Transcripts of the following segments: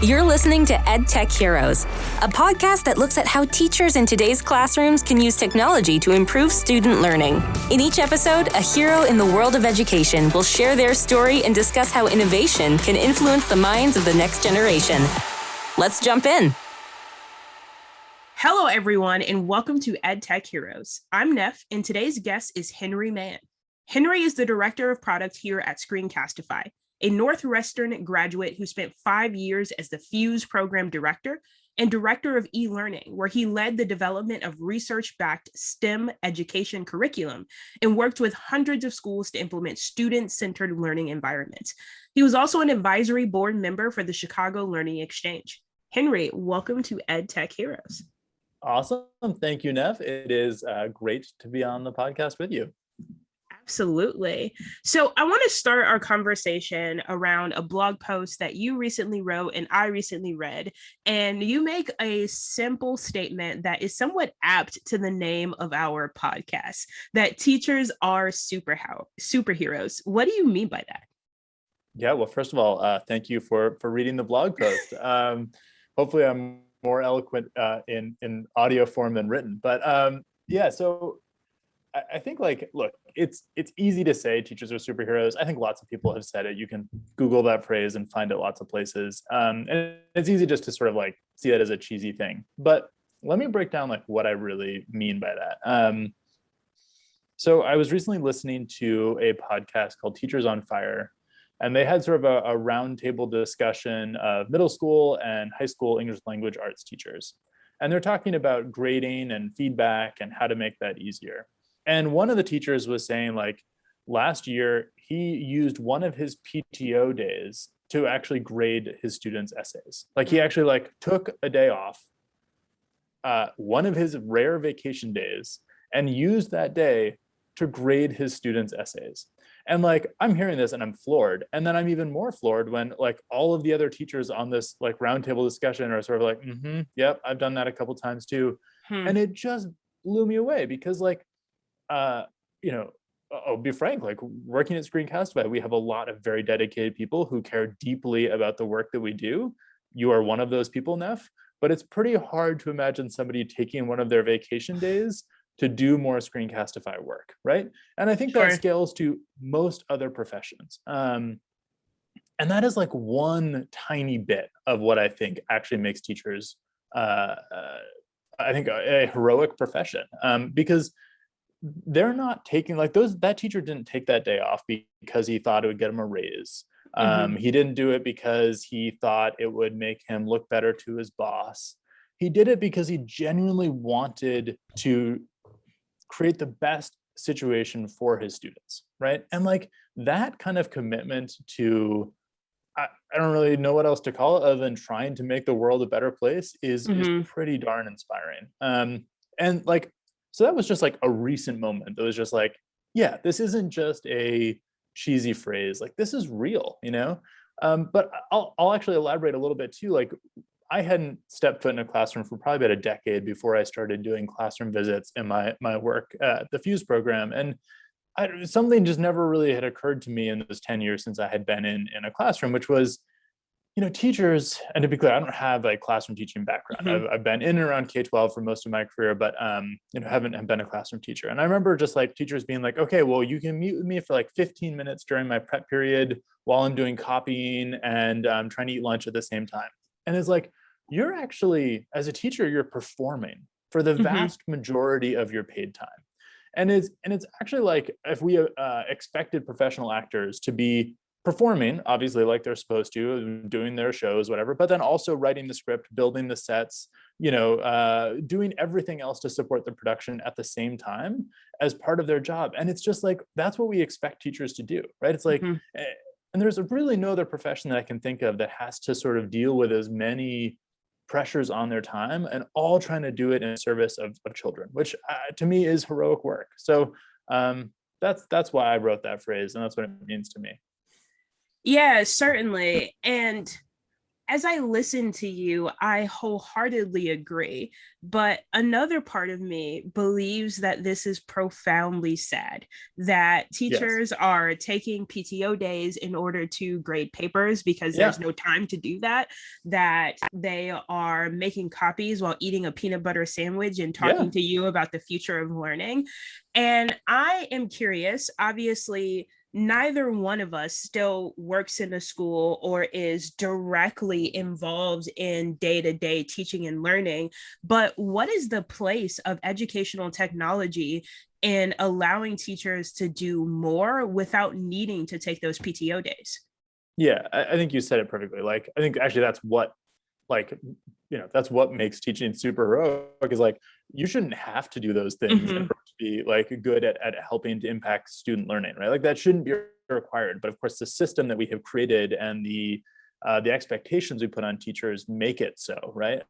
You're listening to EdTech Heroes, a podcast that looks at how teachers in today's classrooms can use technology to improve student learning. In each episode, a hero in the world of education will share their story and discuss how innovation can influence the minds of the next generation. Let's jump in. Hello, everyone, and welcome to EdTech Heroes. I'm Neff, and today's guest is Henry Mann. Henry is the Director of Product here at Screencastify, a Northwestern graduate who spent 5 years as the Fuse Program Director and Director of E-Learning, where he led the development of research-backed STEM education curriculum and worked with hundreds of schools to implement student-centered learning environments. He was also an advisory board member for the Chicago Learning Exchange. Henry, welcome to EdTech Heroes. Awesome. Thank you, Neff. It is great to be on the podcast with you. Absolutely. So I want to start our conversation around a blog post that you recently wrote and I recently read, and you make a simple statement that is somewhat apt to the name of our podcast, that teachers are superheroes. What do you mean by that? Yeah, well, first of all, thank you for reading the blog post. Hopefully I'm more eloquent in audio form than written, but yeah, so I think, like, look, it's easy to say teachers are superheroes. I think lots of people have said it. You can Google that phrase and find it lots of places. And it's easy just to sort of like see that as a cheesy thing. But let me break down like what I really mean by that. So I was recently listening to a podcast called Teachers on Fire, and they had sort of a roundtable discussion of middle school and high school English language arts teachers. And they're talking about grading and feedback and how to make that easier. And one of the teachers was saying, like, last year, he used one of his PTO days to actually grade his students' essays. Like, he actually like took a day off, one of his rare vacation days, and used that day to grade his students' essays. And like, I'm hearing this and I'm floored. And then I'm even more floored when like all of the other teachers on this like roundtable discussion are sort of like, yep, I've done that a couple times too. And it just blew me away because like, I'll be frank, like working at Screencastify, we have a lot of very dedicated people who care deeply about the work that we do. You are one of those people, Neff, but it's pretty hard to imagine somebody taking one of their vacation days to do more Screencastify work, right? And I think that scales to most other professions. And that is like one tiny bit of what I think actually makes teachers, I think, a heroic profession, because they're not taking like that teacher didn't take that day off because he thought it would get him a raise. He didn't do it because he thought it would make him look better to his boss. He did it because he genuinely wanted to create the best situation for his students, right? And like that kind of commitment to, I don't really know what else to call it other than trying to make the world a better place is pretty darn inspiring. And like, so that was just like a recent moment. It was just like, yeah, this isn't just a cheesy phrase. Like this is real, you know? But I'll actually elaborate a little bit too. Like I hadn't stepped foot in a classroom for probably about a decade before I started doing classroom visits in my work at the Fuse program. And something just never really had occurred to me in those 10 years since I had been in a classroom, which was, you know, teachers, and to be clear, I don't have a classroom teaching background. I've been in and around K-12 for most of my career, but haven't been a classroom teacher. And I remember just like teachers being like, okay, well, you can meet with me for like 15 minutes during my prep period while I'm doing copying and trying to eat lunch at the same time. And it's like, you're actually, as a teacher, you're performing for the vast majority of your paid time. And it's actually like if we expected professional actors to be performing, obviously, like they're supposed to, doing their shows, whatever, but then also writing the script, building the sets, doing everything else to support the production at the same time as part of their job. And it's just like, that's what we expect teachers to do, right? It's like, and there's really no other profession that I can think of that has to sort of deal with as many pressures on their time and all trying to do it in service of children, which to me is heroic work. So that's why I wrote that phrase, and that's what it means to me. Yeah, certainly. And as I listen to you, I wholeheartedly agree. But another part of me believes that this is profoundly sad, that Yes. teachers are taking PTO days in order to grade papers because there's Yeah. no time to do that, that they are making copies while eating a peanut butter sandwich and Yeah. talking to you about the future of learning. And I am curious, obviously, neither one of us still works in a school or is directly involved in day-to-day teaching and learning, but what is the place of educational technology in allowing teachers to do more without needing to take those PTO days? Yeah, I think you said it perfectly. Like, I think actually that's what, like, that's what makes teaching super heroic, is like, you shouldn't have to do those things in Mm-hmm. order to be like good at helping to impact student learning, right? Like, that shouldn't be required. But of course, the system that we have created and the expectations we put on teachers make it so, right?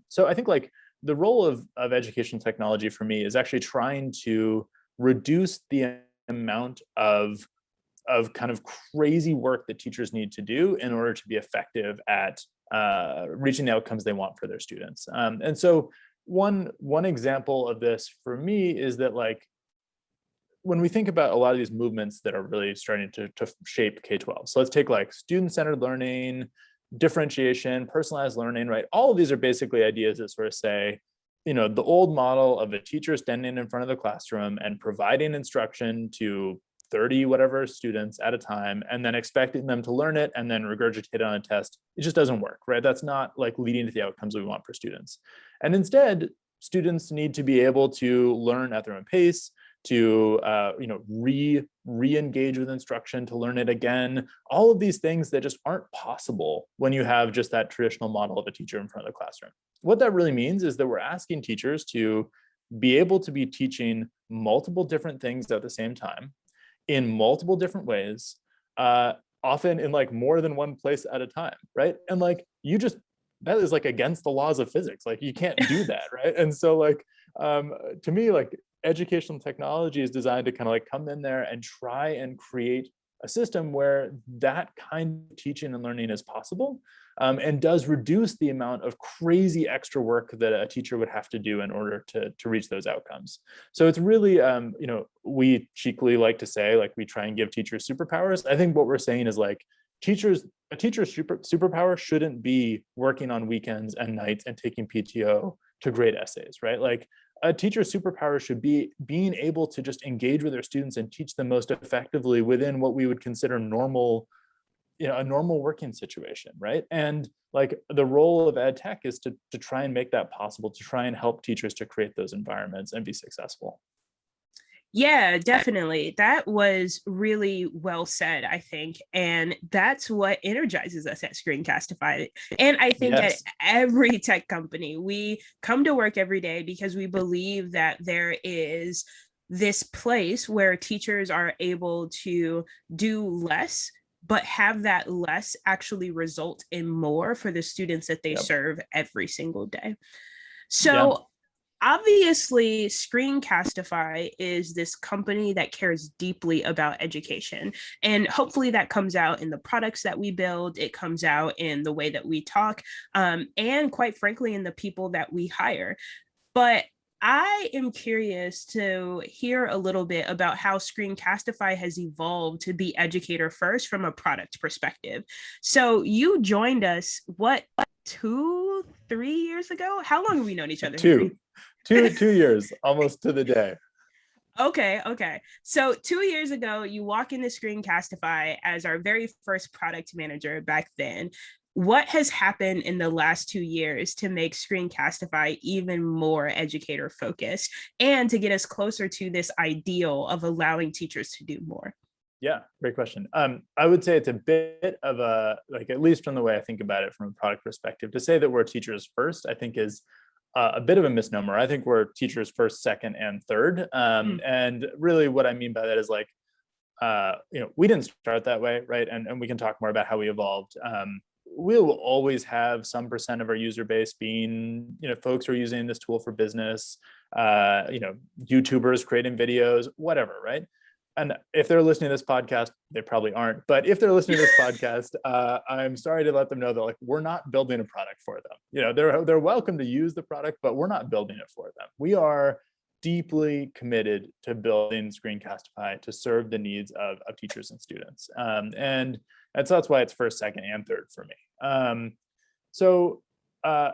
So I think like the role of educational technology for me is actually trying to reduce the amount of kind of crazy work that teachers need to do in order to be effective at reaching the outcomes they want for their students. And so one example of this for me is that, like, when we think about a lot of these movements that are really starting to shape K-12, so let's take like student-centered learning, differentiation, personalized learning, right? All of these are basically ideas that sort of say, the old model of a teacher standing in front of the classroom and providing instruction to 30 whatever students at a time, and then expecting them to learn it and then regurgitate it on a test, it just doesn't work, right? That's not like leading to the outcomes we want for students. And instead, students need to be able to learn at their own pace, to re-engage with instruction, to learn it again, all of these things that just aren't possible when you have just that traditional model of a teacher in front of the classroom. What that really means is that we're asking teachers to be able to be teaching multiple different things at the same time in multiple different ways, often in like more than one place at a time, right? And like, that is like against the laws of physics. Like, you can't do that, right? And so like, to me, like, educational technology is designed to kind of like come in there and try and create a system where that kind of teaching and learning is possible, and does reduce the amount of crazy extra work that a teacher would have to do in order to reach those outcomes. So it's really, we cheekily like to say, like, we try and give teachers superpowers. I think what we're saying is like, a teacher's superpower shouldn't be working on weekends and nights and taking PTO to grade essays, right? Like, a teacher's superpower should be being able to just engage with their students and teach them most effectively within what we would consider normal, a normal working situation, right? And like, the role of ed tech is to try and make that possible, to try and help teachers to create those environments and be successful. Yeah, definitely. That was really well said, I think. And that's what energizes us at Screencastify. And I think at Yes. every tech company, we come to work every day because we believe that there is this place where teachers are able to do less, but have that less actually result in more for the students that they Yep. serve every single day. Yeah. So, obviously, Screencastify is this company that cares deeply about education. And hopefully that comes out in the products that we build, it comes out in the way that we talk, and quite frankly, in the people that we hire. But I am curious to hear a little bit about how Screencastify has evolved to be educator first from a product perspective. So you joined us, what, 2, 3 years ago? How long have we known each other, Henry? Two years, almost to the day. Okay. So 2 years ago, you walk into Screencastify as our very first product manager back then. What has happened in the last 2 years to make Screencastify even more educator focused and to get us closer to this ideal of allowing teachers to do more? Yeah, great question. I would say it's a bit of a, like, at least from the way I think about it from a product perspective, to say that we're teachers first, I think is a bit of a misnomer. I think we're teachers first, second, and third. And really what I mean by that is like, we didn't start that way, right? And we can talk more about how we evolved. We will always have some percent of our user base being, folks who are using this tool for business, YouTubers creating videos, whatever, right? and if they're listening to this podcast, they probably aren't, but if they're listening to this podcast, I'm sorry to let them know that like we're not building a product for them. You know, they're welcome to use the product, but we're not building it for them. We are deeply committed to building Screencastify to serve the needs of teachers and students. And so that's why it's first, second, and third for me.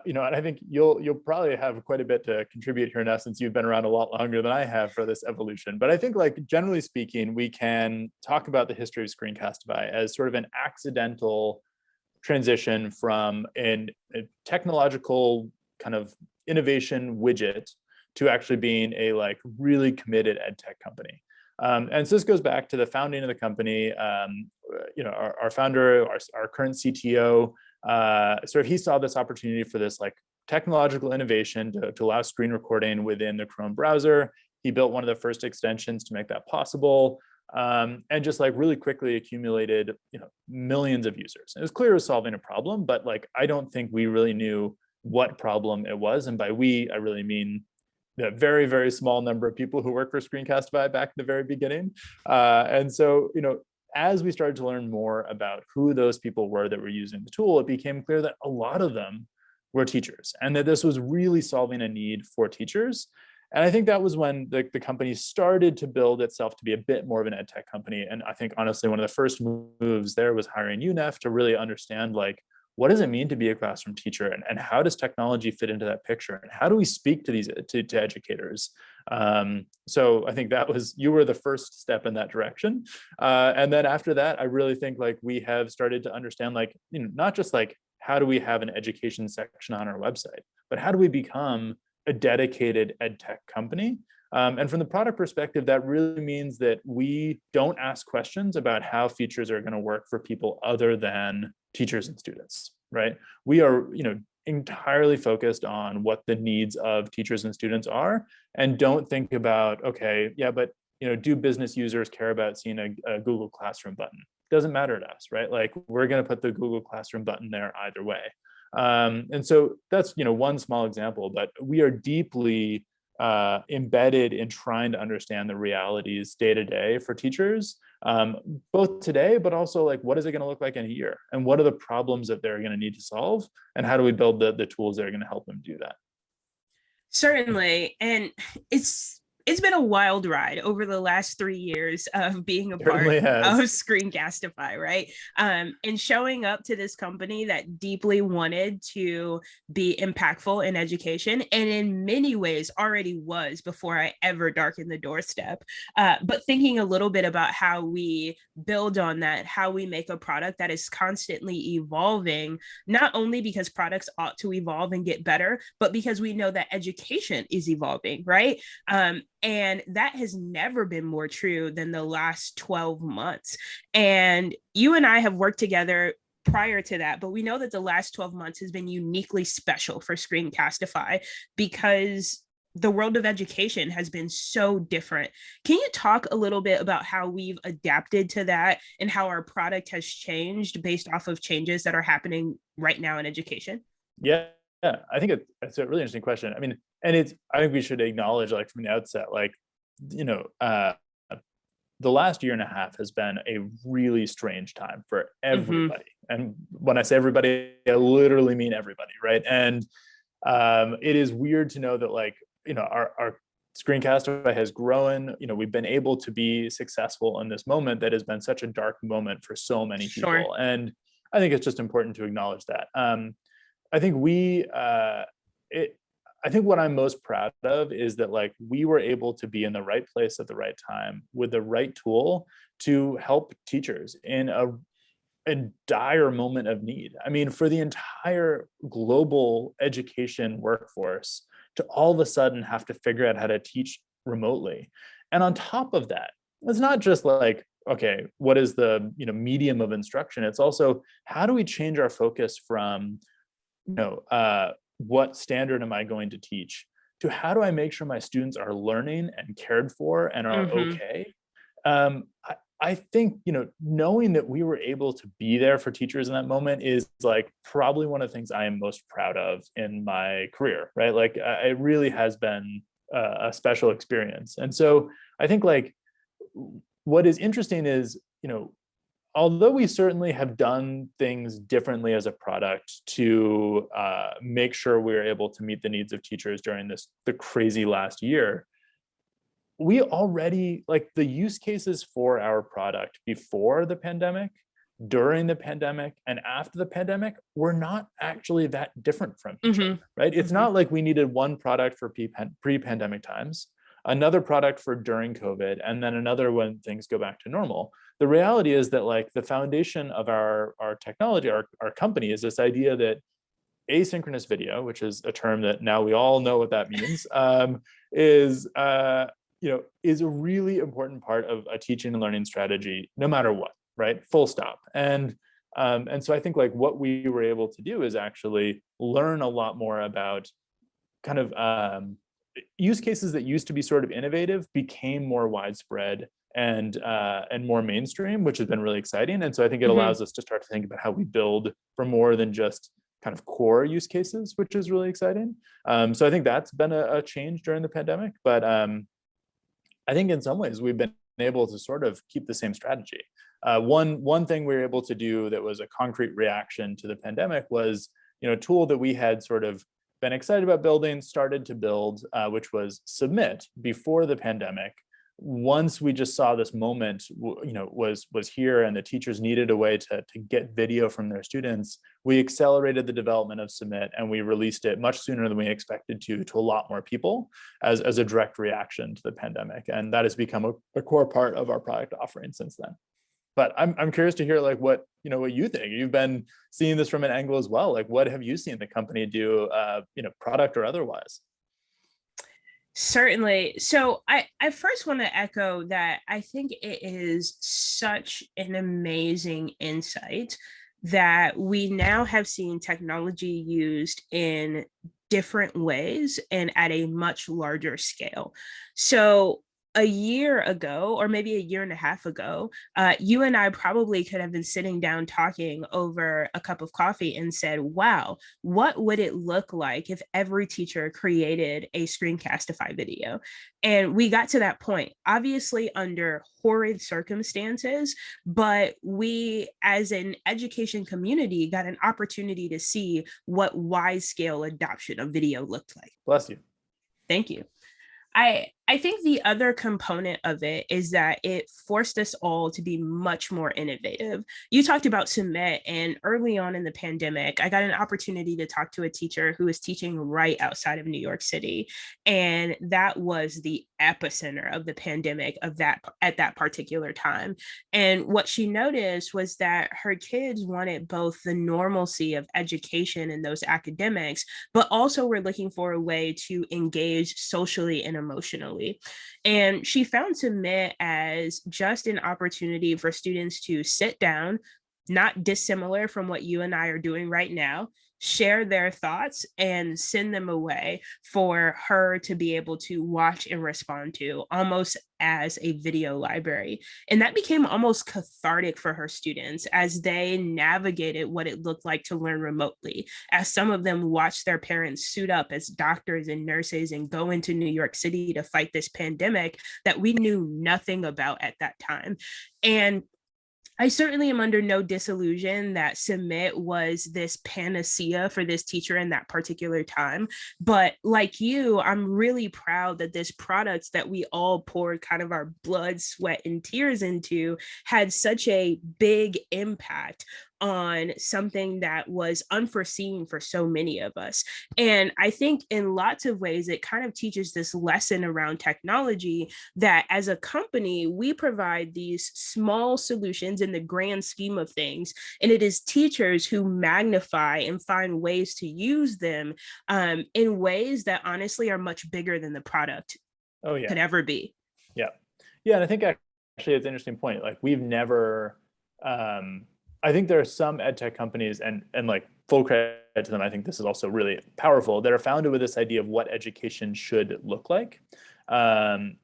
You know, and I think you'll probably have quite a bit to contribute here, Ness, since you've been around a lot longer than I have for this evolution. But I think, like, generally speaking, we can talk about the history of Screencastify as sort of an accidental transition from a technological kind of innovation widget to actually being a like really committed ed tech company. And so this goes back to the founding of the company. You know, our founder, our current CTO, sort of he saw this opportunity for this like technological innovation to allow screen recording within the Chrome browser. He built one of the first extensions to make that possible, and just like really quickly accumulated, you know, millions of users. And it was clear it was solving a problem, but like I don't think we really knew what problem it was. And by we, I really mean the very, very small number of people who work for Screencastify back in the very beginning. And so, you know, as we started to learn more about who those people were that were using the tool, it became clear that a lot of them were teachers and that this was really solving a need for teachers. And I think that was when the company started to build itself to be a bit more of an ed tech company. And I think honestly, one of the first moves there was hiring you, Neff, to really understand like, what does it mean to be a classroom teacher, and how does technology fit into that picture, and how do we speak to these to educators? So I think you were the first step in that direction, and then after that, I really think like we have started to understand like, you know, not just like how do we have an education section on our website, but how do we become a dedicated ed tech company? And from the product perspective, that really means that we don't ask questions about how features are going to work for people other than teachers and students, right? We are, you know, entirely focused on what the needs of teachers and students are, and don't think about, okay, yeah, but you know, do business users care about seeing a Google Classroom button? Doesn't matter to us, right? Like we're going to put the Google Classroom button there either way. And so that's, you know, one small example, but we are deeply embedded in trying to understand the realities day to day for teachers, both today, but also like, what is it going to look like in a year? And what are the problems that they're going to need to solve? And how do we build the tools that are going to help them do that? Certainly. And it's been a wild ride over the last 3 years of being a part of Screencastify, right? And showing up to this company that deeply wanted to be impactful in education, and in many ways already was before I ever darkened the doorstep. But thinking a little bit about how we build on that, how we make a product that is constantly evolving, not only because products ought to evolve and get better, but because we know that education is evolving, right? And that has never been more true than the last 12 months. And you and I have worked together prior to that, but we know that the last 12 months has been uniquely special for Screencastify because the world of education has been so different. Can you talk a little bit about how we've adapted to that and how our product has changed based off of changes that are happening right now in education? Yeah, I think it's a really interesting question. I mean, and I think we should acknowledge, like from the outset, like, you know, the last year and a half has been a really strange time for everybody. And when I say everybody, I literally mean everybody, right? And it is weird to know that, like, you know, our Screencastify has grown. You know, we've been able to be successful in this moment that has been such a dark moment for so many people. And I think it's just important to acknowledge that. I think I think what I'm most proud of is that like we were able to be in the right place at the right time with the right tool to help teachers in a dire moment of need. I mean, for the entire global education workforce to all of a sudden have to figure out how to teach remotely. And on top of that, it's not just like, okay, what is the, you know, medium of instruction? It's also, how do we change our focus from, you know, what standard am I going to teach to how do I make sure my students are learning and cared for and are okay? I think, you know, knowing that we were able to be there for teachers in that moment is like probably one of the things I am most proud of in my career, right? Like it really has been a special experience. And so I think like what is interesting is, although we certainly have done things differently as a product to make sure we're able to meet the needs of teachers during the crazy last year, we already, like, the use cases for our product before the pandemic, during the pandemic, and after the pandemic were not actually that different from each other, right? It's not like we needed one product for pre-pandemic times, another product for during COVID, and then another when things go back to normal. The reality is that, like, the foundation of our technology, our company, is this idea that asynchronous video, which is a term that now we all know what that means, is a really important part of a teaching and learning strategy, no matter what, right? Full stop. And so I think, like, what we were able to do is actually learn a lot more about kind of use cases that used to be sort of innovative became more widespread and more mainstream, which has been really exciting. And so I think it allows us to start to think about how we build for more than just kind of core use cases, which is really exciting. So I think that's been a change during the pandemic. But I think in some ways we've been able to sort of keep the same strategy. One thing we were able to do that was a concrete reaction to the pandemic was, a tool that we had sort of been excited about building, started to build, which was Submit before the pandemic. Once we just saw this moment, was here, and the teachers needed a way to get video from their students, we accelerated the development of Submit, and we released it much sooner than we expected to a lot more people as a direct reaction to the pandemic. And that has become a core part of our product offering since then. But I'm curious to hear, like, what you think. You've been seeing this from an angle as well. Like, what have you seen the company do, product or otherwise? Certainly. So I first want to echo that I think it is such an amazing insight that we now have seen technology used in different ways and at a much larger scale. So a year ago, or maybe a year and a half ago, you and I probably could have been sitting down talking over a cup of coffee and said, wow, what would it look like if every teacher created a Screencastify video? And we got to that point, obviously under horrid circumstances, but we, as an education community, got an opportunity to see what wide scale adoption of video looked like. Bless you. Thank you. I think the other component of it is that it forced us all to be much more innovative. You talked about Submit, and early on in the pandemic, I got an opportunity to talk to a teacher who was teaching right outside of New York City. And that was the epicenter of the pandemic at that particular time. And what she noticed was that her kids wanted both the normalcy of education and those academics, but also were looking for a way to engage socially and emotionally. And she found Submit as just an opportunity for students to sit down, not dissimilar from what you and I are doing right now, share their thoughts and send them away for her to be able to watch and respond to, almost as a video library. And that became almost cathartic for her students as they navigated what it looked like to learn remotely, as some of them watched their parents suit up as doctors and nurses and go into New York City to fight this pandemic that we knew nothing about at that time. And I certainly am under no disillusion that Submit was this panacea for this teacher in that particular time. But like you, I'm really proud that this product that we all poured kind of our blood, sweat, and tears into had such a big impact on something that was unforeseen for so many of us. And I think in lots of ways, it kind of teaches this lesson around technology that as a company, we provide these small solutions in the grand scheme of things. And it is teachers who magnify and find ways to use them in ways that honestly are much bigger than the product could ever be. Yeah. And I think actually it's an interesting point. Like, we've never, I think there are some EdTech companies, and like, full credit to them, I think this is also really powerful, that are founded with this idea of what education should look like. And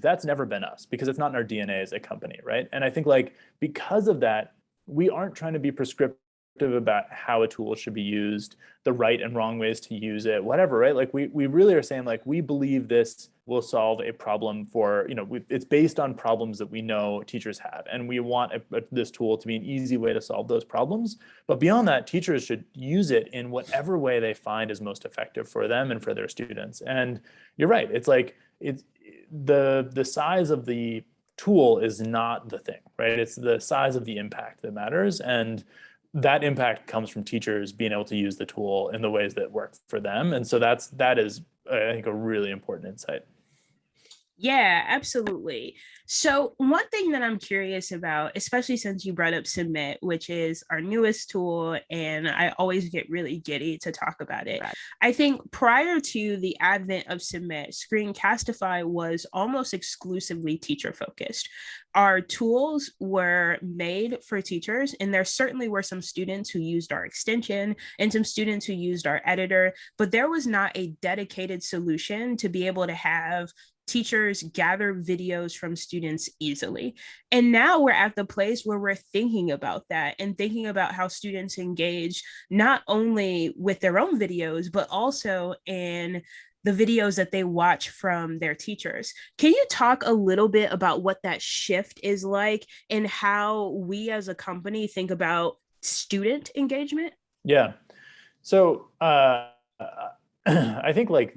that's never been us, because it's not in our DNA as a company, right? And I think, like, because of that, we aren't trying to be prescriptive about how a tool should be used, the right and wrong ways to use it, whatever, right? Like we really are saying, like, we believe this will solve a problem for, it's based on problems that we know teachers have. And we want this tool to be an easy way to solve those problems. But beyond that, teachers should use it in whatever way they find is most effective for them and for their students. And you're right. It's like, it's the size of the tool is not the thing, right? It's the size of the impact that matters. And that impact comes from teachers being able to use the tool in the ways that work for them. And so that is, I think, a really important insight. Yeah, absolutely. So one thing that I'm curious about, especially since you brought up Submit, which is our newest tool, and I always get really giddy to talk about it. I think prior to the advent of Submit, Screencastify was almost exclusively teacher focused. Our tools were made for teachers, and there certainly were some students who used our extension and some students who used our editor, but there was not a dedicated solution to be able to have teachers gather videos from students easily. And now we're at the place where we're thinking about that and thinking about how students engage not only with their own videos, but also in the videos that they watch from their teachers. Can you talk a little bit about what that shift is like and how we as a company think about student engagement? Yeah. So I think like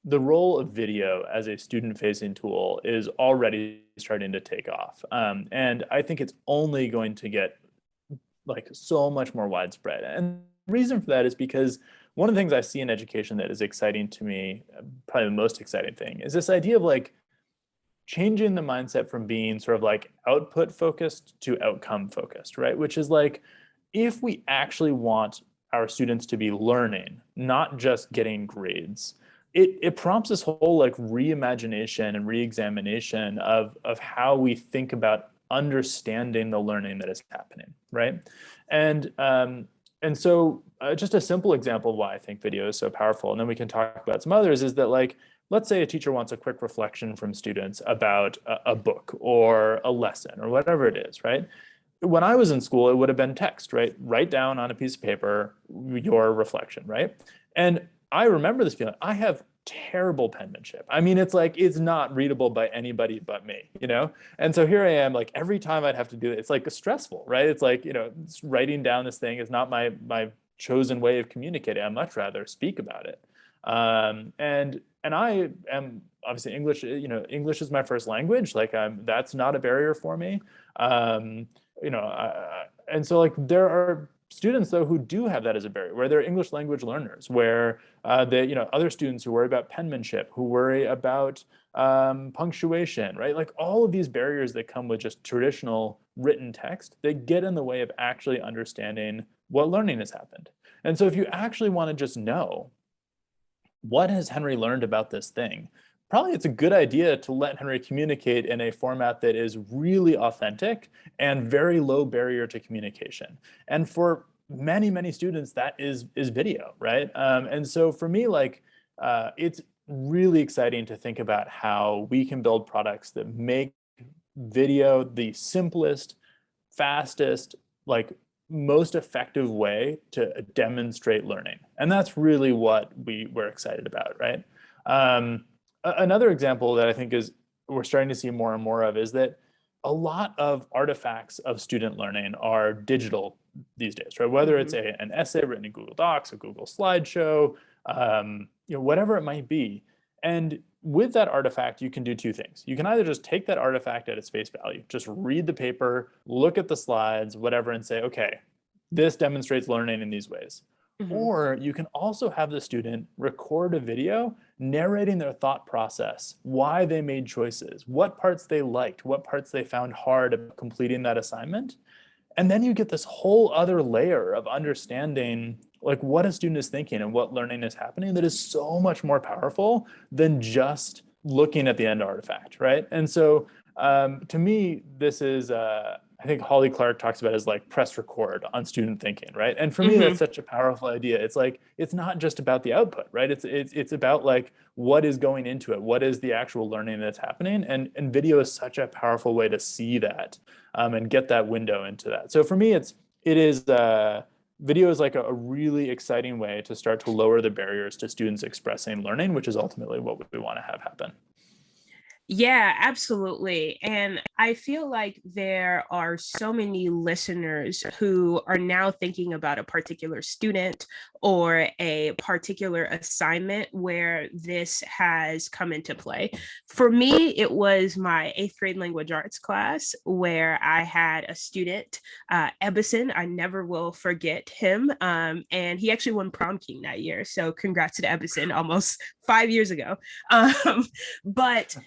the role of video as a student-facing tool is already starting to take off. And I think it's only going to get like so much more widespread. And the reason for that is because one of the things I see in education that is exciting to me, probably the most exciting thing, is this idea of like changing the mindset from being sort of like output focused to outcome focused, right? Which is like, if we actually want our students to be learning, not just getting grades, it prompts this whole like reimagination and reexamination of how we think about understanding the learning that is happening, right? And so just a simple example of why I think video is so powerful, and then we can talk about some others, is that like, let's say a teacher wants a quick reflection from students about a book or a lesson or whatever it is, right? When I was in school, it would have been text, right? Write down on a piece of paper your reflection, right? And I remember this feeling. I have terrible penmanship. I mean, it's like, it's not readable by anybody but me, And so here I am, like every time I'd have to do it, it's like stressful, right? It's like, writing down this thing is not my chosen way of communicating. I'd much rather speak about it. And I am obviously English, English is my first language. Like that's not a barrier for me. And so like there are students though who do have that as a barrier, where they're English language learners, where other students who worry about penmanship, who worry about punctuation, right? Like all of these barriers that come with just traditional written text, they get in the way of actually understanding what learning has happened. And so if you actually want to just know, what has Henry learned about this thing? Probably it's a good idea to let Henry communicate in a format that is really authentic and very low barrier to communication. And for many, many students, that is video, right? And so for me, like, it's really exciting to think about how we can build products that make video the simplest, fastest, like most effective way to demonstrate learning. And that's really what we're excited about, right? Another example that I think we're starting to see more and more of is that a lot of artifacts of student learning are digital these days, right? Whether it's an essay written in Google Docs, a Google slideshow, whatever it might be. And with that artifact, you can do two things. You can either just take that artifact at its face value, just read the paper, look at the slides, whatever, and say, okay, this demonstrates learning in these ways. Or you can also have the student record a video narrating their thought process, why they made choices, what parts they liked, what parts they found hard about completing that assignment. And then you get this whole other layer of understanding like what a student is thinking and what learning is happening that is so much more powerful than just looking at the end artifact, right? And so to me, this is, I think Holly Clark talks about it as like press record on student thinking, right? And for me, that's such a powerful idea. It's like, it's not just about the output, right? It's about like what is going into it, what is the actual learning that's happening, and video is such a powerful way to see that and get that window into that. So for me, it is video is like a really exciting way to start to lower the barriers to students expressing learning, which is ultimately what we want to have happen. Yeah, absolutely. And I feel like there are so many listeners who are now thinking about a particular student or a particular assignment where this has come into play. For me, it was my eighth grade language arts class where I had a student, Ebison. I never will forget him. And he actually won prom king that year. So congrats to Ebison, almost 5 years ago. But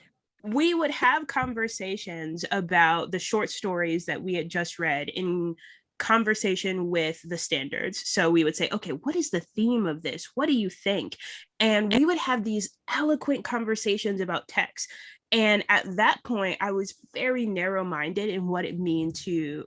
we would have conversations about the short stories that we had just read in conversation with the standards. So we would say, okay, what is the theme of this? What do you think? And we would have these eloquent conversations about text. And at that point, I was very narrow minded in what it means to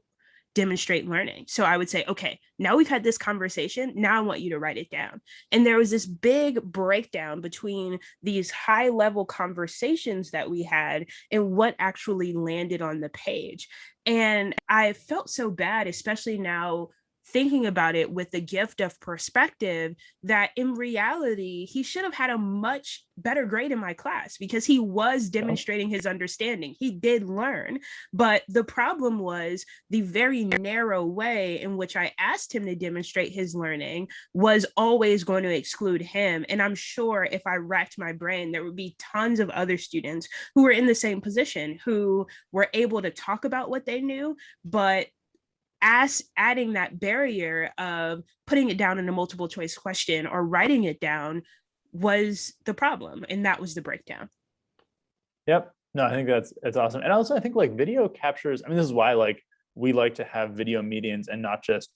demonstrate learning. So I would say, okay, now we've had this conversation. Now I want you to write it down. And there was this big breakdown between these high level conversations that we had and what actually landed on the page. And I felt so bad, especially now thinking about it with the gift of perspective, that in reality, he should have had a much better grade in my class because he was demonstrating his understanding. He did learn. But the problem was the very narrow way in which I asked him to demonstrate his learning was always going to exclude him. And I'm sure if I racked my brain, there would be tons of other students who were in the same position, who were able to talk about what they knew, but adding that barrier of putting it down in a multiple choice question or writing it down was the problem. And that was the breakdown. Yep. No, I think it's awesome. And also I think like video captures, I mean, this is why like we like to have video meetings and not just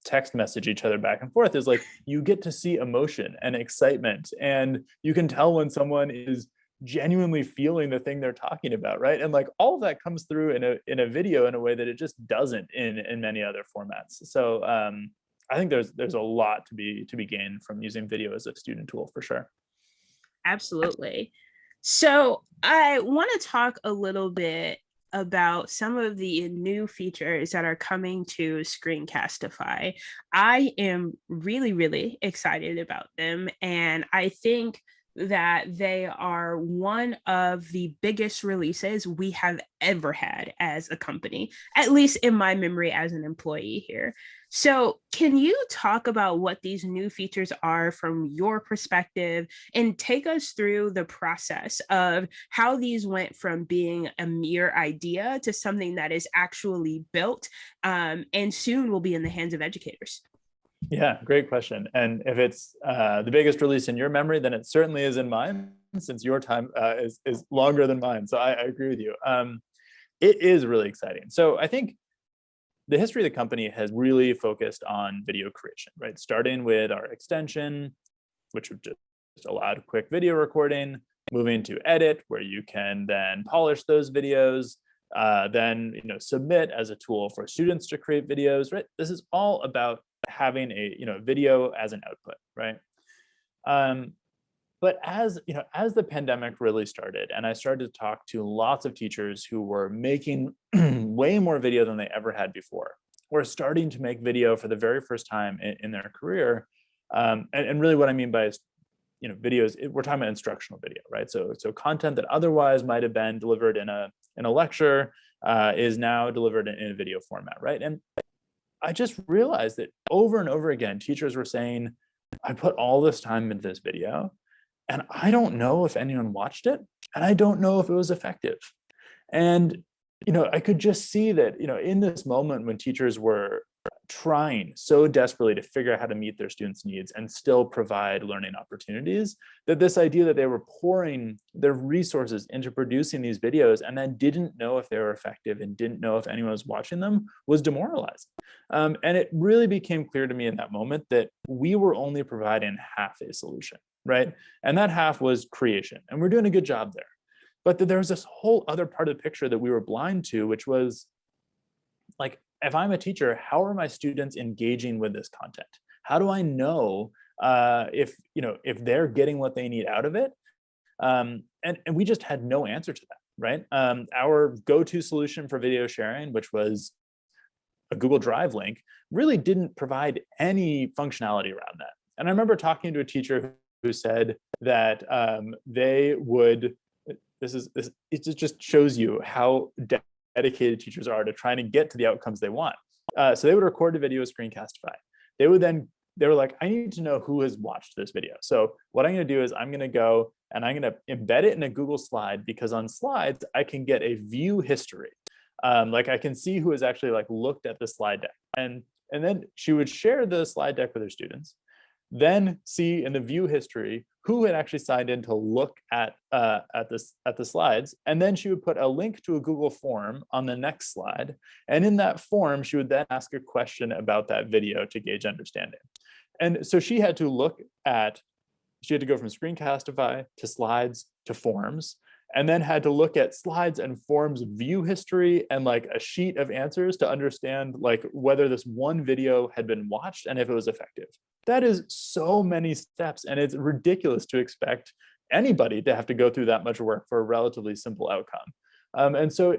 text message each other back and forth, is like you get to see emotion and excitement, and you can tell when someone is genuinely feeling the thing they're talking about, right? And like all of that comes through in a video in a way that it just doesn't in many other formats. So I think there's a lot to be gained from using video as a student tool for sure. Absolutely. So I want to talk a little bit about some of the new features that are coming to Screencastify. I am really, really excited about them. And I think that they are one of the biggest releases we have ever had as a company, at least in my memory as an employee here. So can you talk about what these new features are from your perspective and take us through the process of how these went from being a mere idea to something that is actually built and soon will be in the hands of educators? Yeah, great question. And if it's the biggest release in your memory, then it certainly is in mine, since your time is longer than mine. So I agree with you. It is really exciting. So I think the history of the company has really focused on video creation, right? Starting with our extension, which just allowed quick video recording, moving to edit, where you can then polish those videos, then submit as a tool for students to create videos, right? This is all about having a video as an output, right? But as the pandemic really started, and I started to talk to lots of teachers who were making way more video than they ever had before, or starting to make video for the very first time in their career, and really what I mean by is, videos, we're talking about instructional video, right? So content that otherwise might have been delivered in a lecture is now delivered in a video format, right? And I just realized that over and over again, teachers were saying, I put all this time into this video, and I don't know if anyone watched it, and I don't know if it was effective. And, I could just see that, in this moment when teachers were trying so desperately to figure out how to meet their students' needs and still provide learning opportunities, that this idea that they were pouring their resources into producing these videos and then didn't know if they were effective and didn't know if anyone was watching them was demoralizing. And it really became clear to me in that moment that we were only providing half a solution, right? And that half was creation, and we're doing a good job there. But that there was this whole other part of the picture that we were blind to, which was like, if I'm a teacher, how are my students engaging with this content? How do I know if they're getting what they need out of it? And we just had no answer to that, right? Our go-to solution for video sharing, which was a Google Drive link really didn't provide any functionality around that. And I remember talking to a teacher who said that they would, it just shows you how dedicated teachers are to trying to get to the outcomes they want. So they would record a video with Screencastify. They were like, I need to know who has watched this video. So what I'm going to do is I'm going to go and I'm going to embed it in a Google slide, because on slides, I can get a view history. Like I can see who has actually like looked at the slide deck. And then she would share the slide deck with her students, then see in the view history who had actually signed in to look at the slides. And then she would put a link to a Google form on the next slide. And in that form, she would then ask a question about that video to gauge understanding. And so she had to go from Screencastify to slides to forms, and then had to look at slides and forms view history and like a sheet of answers to understand like whether this one video had been watched and if it was effective. That is so many steps, and it's ridiculous to expect anybody to have to go through that much work for a relatively simple outcome. And so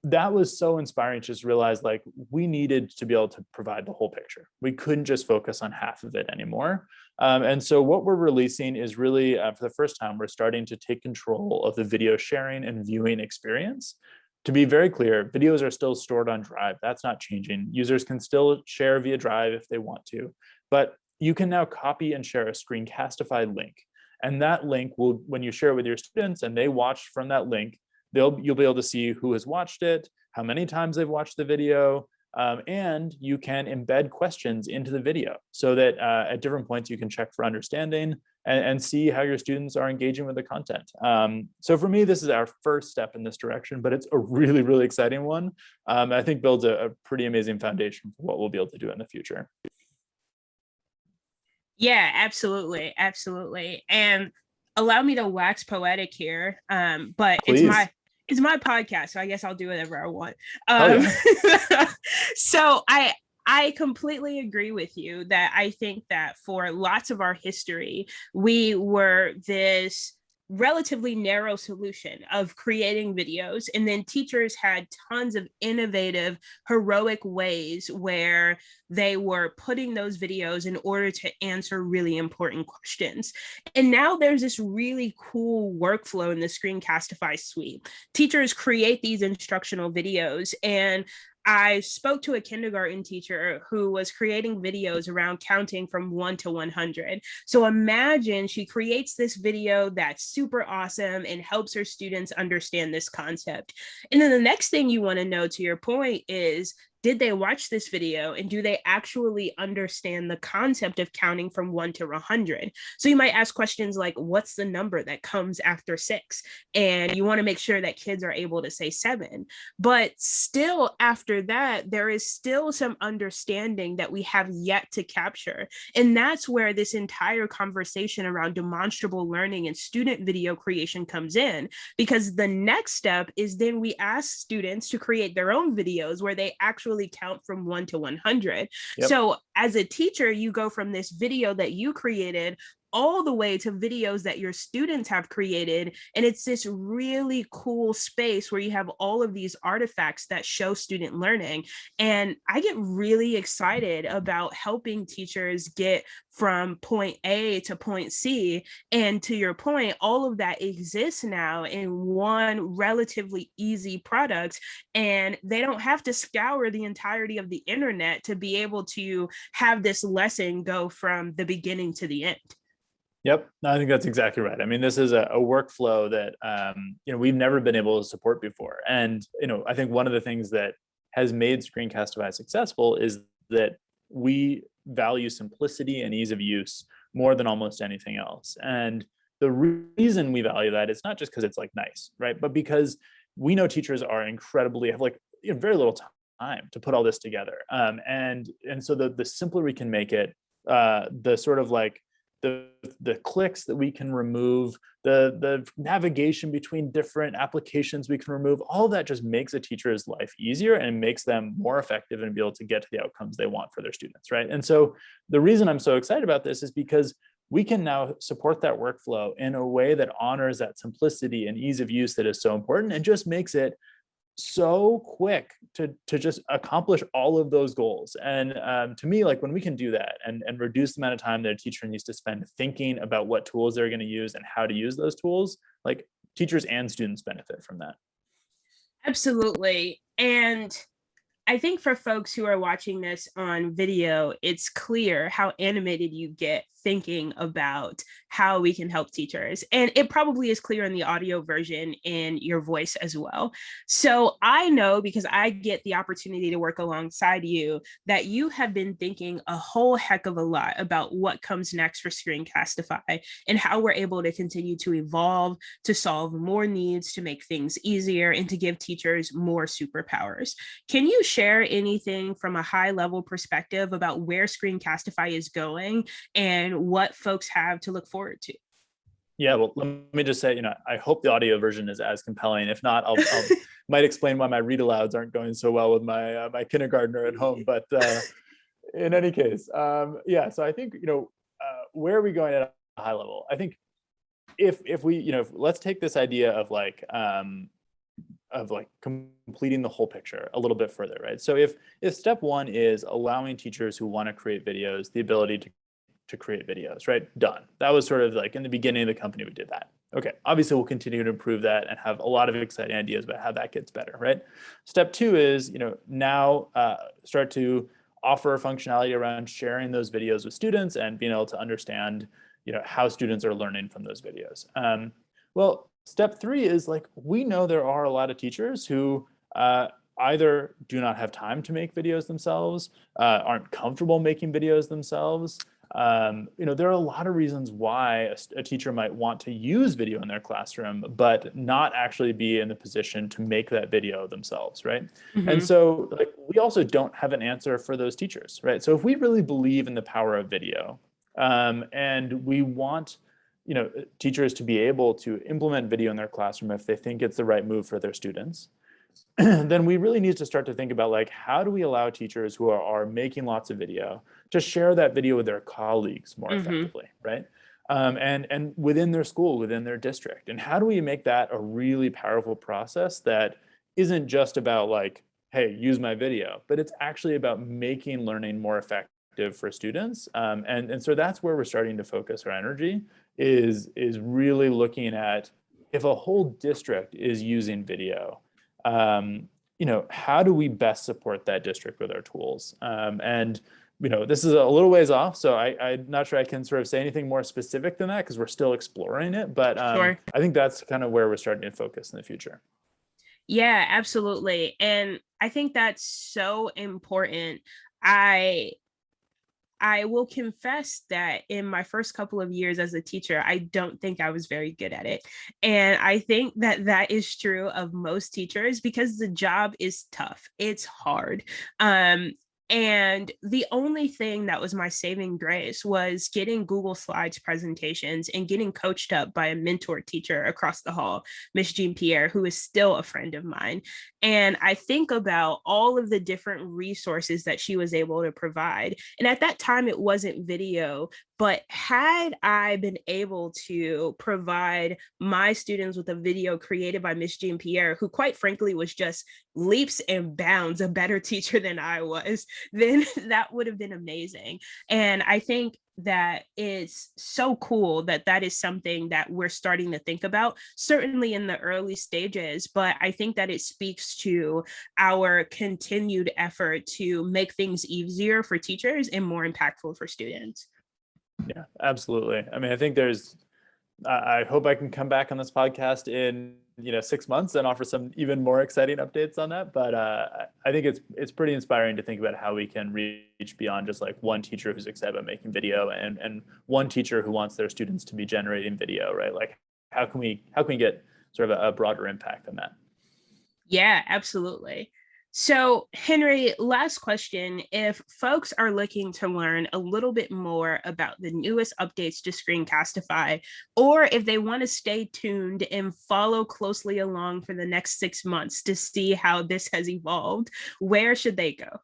that was so inspiring to just realize like we needed to be able to provide the whole picture. We couldn't just focus on half of it anymore. And so what we're releasing is really, for the first time, we're starting to take control of the video sharing and viewing experience. To be very clear, videos are still stored on Drive. That's not changing. Users can still share via Drive if they want to, but you can now copy and share a Screencastify link. And that link will, when you share it with your students and they watch from that link, you'll be able to see who has watched it, how many times they've watched the video, and you can embed questions into the video so that at different points you can check for understanding and see how your students are engaging with the content. So for me, this is our first step in this direction, but it's a really, really exciting one. I think builds a pretty amazing foundation for what we'll be able to do in the future. Yeah, absolutely. Absolutely. And allow me to wax poetic here, but Please. it's my podcast, so I guess I'll do whatever I want. Yeah. So I completely agree with you that I think that for lots of our history, we were this relatively narrow solution of creating videos, and then teachers had tons of innovative, heroic ways where they were putting those videos in order to answer really important questions. And now there's this really cool workflow in the Screencastify suite. Teachers create these instructional videos, and I spoke to a kindergarten teacher who was creating videos around counting from 1 to 100. So imagine she creates this video that's super awesome and helps her students understand this concept. And then the next thing you want to know, to your point, is did they watch this video and do they actually understand the concept of counting from 1 to 100? So you might ask questions like, what's the number that comes after 6? And you want to make sure that kids are able to say 7. But still after that, there is still some understanding that we have yet to capture. And that's where this entire conversation around demonstrable learning and student video creation comes in, because the next step is then we ask students to create their own videos where they actually count from 1 to 100. Yep. So as a teacher, you go from this video that you created all the way to videos that your students have created. And it's this really cool space where you have all of these artifacts that show student learning. And I get really excited about helping teachers get from point A to point C. And to your point, all of that exists now in one relatively easy product. And they don't have to scour the entirety of the internet to be able to have this lesson go from the beginning to the end. Yep, I think that's exactly right. I mean, this is a workflow that we've never been able to support before. And I think one of the things that has made Screencastify successful is that we value simplicity and ease of use more than almost anything else. And the reason we value that is not just because it's like nice, right? But because we know teachers are incredibly have very little time to put all this together. And so the simpler we can make it, the sort of like the clicks that we can remove, the navigation between different applications we can remove, all that just makes a teacher's life easier and makes them more effective and be able to get to the outcomes they want for their students, right? And so the reason I'm so excited about this is because we can now support that workflow in a way that honors that simplicity and ease of use that is so important and just makes it so quick to just accomplish all of those goals. And to me, like when we can do that and reduce the amount of time that a teacher needs to spend thinking about what tools they're going to use and how to use those tools, like teachers and students benefit from that. Absolutely. And I think for folks who are watching this on video, it's clear how animated you get thinking about how we can help teachers. And it probably is clear in the audio version in your voice as well. So I know, because I get the opportunity to work alongside you, that you have been thinking a whole heck of a lot about what comes next for Screencastify and how we're able to continue to evolve, to solve more needs, to make things easier, and to give teachers more superpowers. Can you share anything from a high level perspective about where Screencastify is going and what folks have to look forward to? Yeah, well, let me just say, I hope the audio version is as compelling. If not, I'll might explain why my read alouds aren't going so well with my my kindergartner at home. But in any case, yeah. So I think where are we going at a high level? I think if we let's take this idea of like completing the whole picture a little bit further, right? So if step one is allowing teachers who want to create videos the ability to create videos, right? Done. That was sort of like in the beginning of the company, we did that. Okay, obviously we'll continue to improve that and have a lot of exciting ideas about how that gets better, right? Step two is, now start to offer functionality around sharing those videos with students and being able to understand, how students are learning from those videos. Well, step three is like, we know there are a lot of teachers who either do not have time to make videos themselves, aren't comfortable making videos themselves. There are a lot of reasons why a teacher might want to use video in their classroom, but not actually be in the position to make that video themselves, right? Mm-hmm. And so we also don't have an answer for those teachers, right? So if we really believe in the power of video, and we want teachers to be able to implement video in their classroom if they think it's the right move for their students, then we really need to start to think about how do we allow teachers who are making lots of video to share that video with their colleagues more effectively, right? And within their school, within their district. And how do we make that a really powerful process that isn't just about hey, use my video, but it's actually about making learning more effective for students. And so that's where we're starting to focus our energy is really looking at if a whole district is using video, how do we best support that district with our tools? And this is a little ways off, so I'm not sure I can sort of say anything more specific than that because we're still exploring it. But sure. I think that's kind of where we're starting to focus in the future. Yeah, absolutely. And I think that's so important. I will confess that in my first couple of years as a teacher, I don't think I was very good at it. And I think that is true of most teachers because the job is tough. It's hard. And the only thing that was my saving grace was getting Google Slides presentations and getting coached up by a mentor teacher across the hall, Miss Jean Pierre, who is still a friend of mine. And I think about all of the different resources that she was able to provide. And at that time, it wasn't video, but had I been able to provide my students with a video created by Miss Jean Pierre, who quite frankly was just leaps and bounds a better teacher than I was, then that would have been amazing. And I think that it's so cool that is something that we're starting to think about, certainly in the early stages, but I think that it speaks to our continued effort to make things easier for teachers and more impactful for students. Yeah, absolutely. I mean, I think I hope I can come back on this podcast in 6 months and offer some even more exciting updates on that. But I think it's pretty inspiring to think about how we can reach beyond just one teacher who's excited about making video and one teacher who wants their students to be generating video, right? How can we get sort of a broader impact on that? Yeah, absolutely. So, Henry, last question. If folks are looking to learn a little bit more about the newest updates to Screencastify, or if they want to stay tuned and follow closely along for the next 6 months to see how this has evolved, where should they go?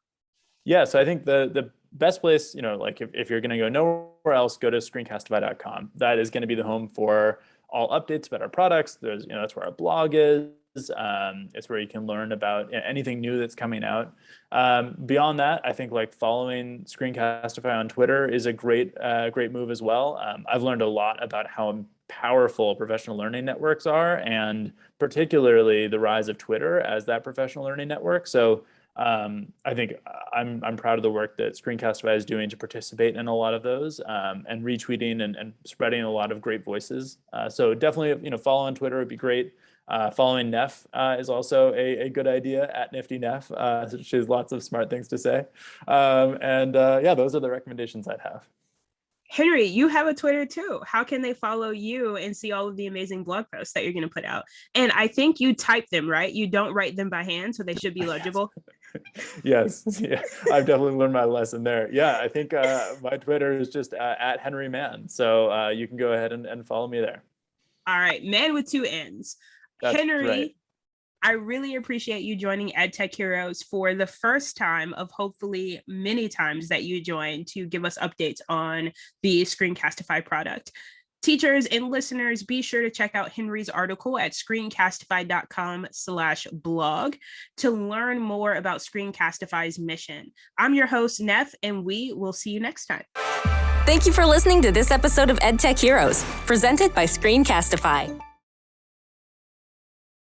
Yeah, so I think the best place, if you're going to go nowhere else, go to screencastify.com. That is going to be the home for all updates about our products. That's where our blog is. It's where you can learn about anything new that's coming out. Beyond that, I think like following Screencastify on Twitter is a great move as well. I've learned a lot about how powerful professional learning networks are, and particularly the rise of Twitter as that professional learning network. So I think I'm proud of the work that Screencastify is doing to participate in a lot of those, and retweeting and spreading a lot of great voices. So definitely, follow on Twitter would be great. Following Neff is also a good idea, at Nifty Neff. She has lots of smart things to say. Yeah, those are the recommendations I'd have. Henry, you have a Twitter too. How can they follow you and see all of the amazing blog posts that you're going to put out? And I think you type them, right? You don't write them by hand, so they should be legible. Yes. Yeah, I've definitely learned my lesson there. Yeah, I think my Twitter is just at Henry Mann. So you can go ahead and follow me there. All right, Mann with 2 N's. That's Henry, right. I really appreciate you joining EdTech Heroes for the first time of hopefully many times that you join to give us updates on the Screencastify product. Teachers and listeners, be sure to check out Henry's article at screencastify.com/blog to learn more about Screencastify's mission. I'm your host, Neff, and we will see you next time. Thank you for listening to this episode of EdTech Heroes, presented by Screencastify.